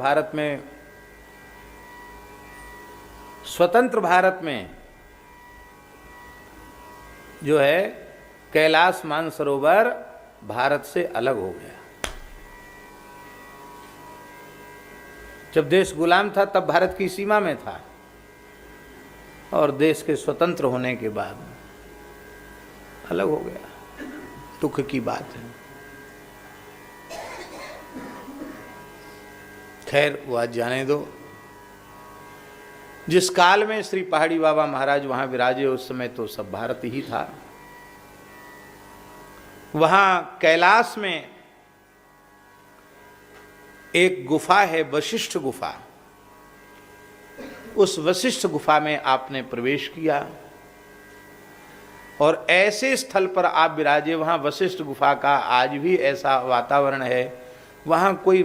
भारत में, स्वतंत्र भारत में जो है कैलाश मानसरोवर भारत से अलग हो गया। जब देश गुलाम था तब भारत की सीमा में था, और देश के स्वतंत्र होने के बाद अलग हो गया। दुख की बात है। खैर वो आज जाने दो। जिस काल में श्री पहाड़ी बाबा महाराज वहां विराजे उस समय तो सब भारत ही था। वहां कैलाश में एक गुफा है, वशिष्ठ गुफा। उस वशिष्ठ गुफा में आपने प्रवेश किया और ऐसे स्थल पर आप विराजे। वहां वशिष्ठ गुफा का आज भी ऐसा वातावरण है, वहां कोई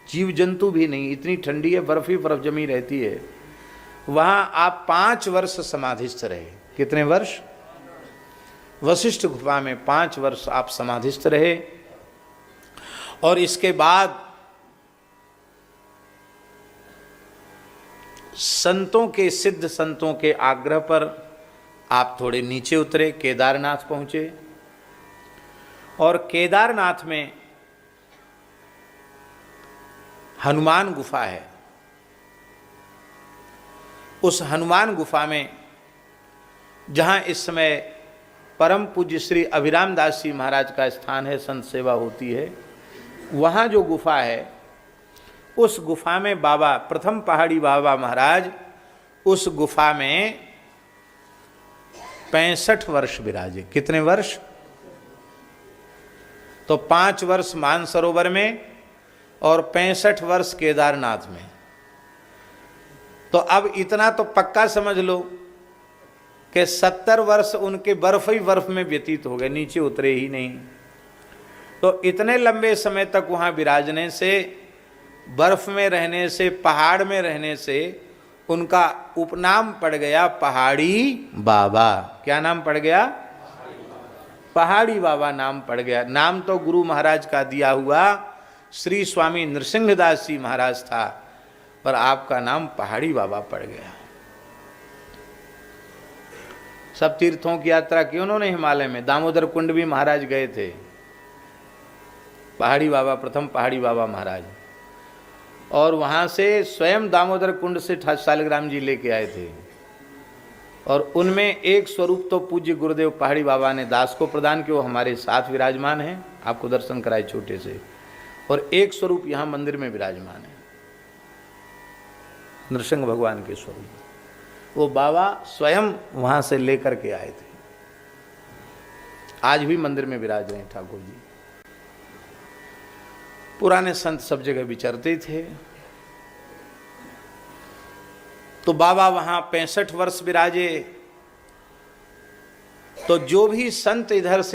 जीव जंतु भी नहीं, इतनी ठंडी है, बर्फ ही बर्फ जमी रहती है। वहां आप 5 वर्ष समाधिस्थ रहे। कितने वर्ष? वशिष्ठ गुफा में 5 वर्ष आप समाधिस्थ रहे। और इसके बाद संतों के, सिद्ध संतों के आग्रह पर आप थोड़े नीचे उतरे, केदारनाथ पहुंचे। और केदारनाथ में हनुमान गुफा है। उस हनुमान गुफा में जहां इस समय परम पूज्य श्री अभिराम दास जी महाराज का स्थान है, संत सेवा होती है, वहां जो गुफा है उस गुफा में बाबा, प्रथम पहाड़ी बाबा महाराज उस गुफा में 65 वर्ष विराजे। कितने वर्ष? तो 5 वर्ष मानसरोवर में और 65 वर्ष केदारनाथ में। तो अब इतना तो पक्का समझ लो कि 70 वर्ष उनके बर्फ ही बर्फ में व्यतीत हो गए, नीचे उतरे ही नहीं। तो इतने लंबे समय तक वहां विराजने से, बर्फ में रहने से, पहाड़ में रहने से उनका उपनाम पड़ गया पहाड़ी बाबा। क्या नाम पड़ गया? पहाड़ी बाबा नाम पड़ गया। नाम तो गुरु महाराज का दिया हुआ श्री स्वामी नृसिंहदास जी महाराज था, पर आपका नाम पहाड़ी बाबा पड़ गया। सब तीर्थों की यात्रा की उन्होंने हिमालय में। दामोदर कुंड भी महाराज गए थे। पहाड़ी बाबा, प्रथम पहाड़ी बाबा महाराज, और वहां से स्वयं दामोदर कुंड से शालिग्राम जी लेके आए थे। और उनमें एक स्वरूप तो पूज्य गुरुदेव पहाड़ी बाबा ने दास को प्रदान किया, वो हमारे साथ विराजमान है, आपको दर्शन कराए छोटे से। और एक स्वरूप यहां मंदिर में विराजमान है, नृसिंह भगवान के स्वरूप। वो बाबा स्वयं वहां से लेकर के आए थे। आज भी मंदिर में विराज रहे हैं ठाकुर जी। पुराने संत सब जगह विचरते थे। तो बाबा वहां 65 वर्ष विराजे। तो जो भी संत इधर से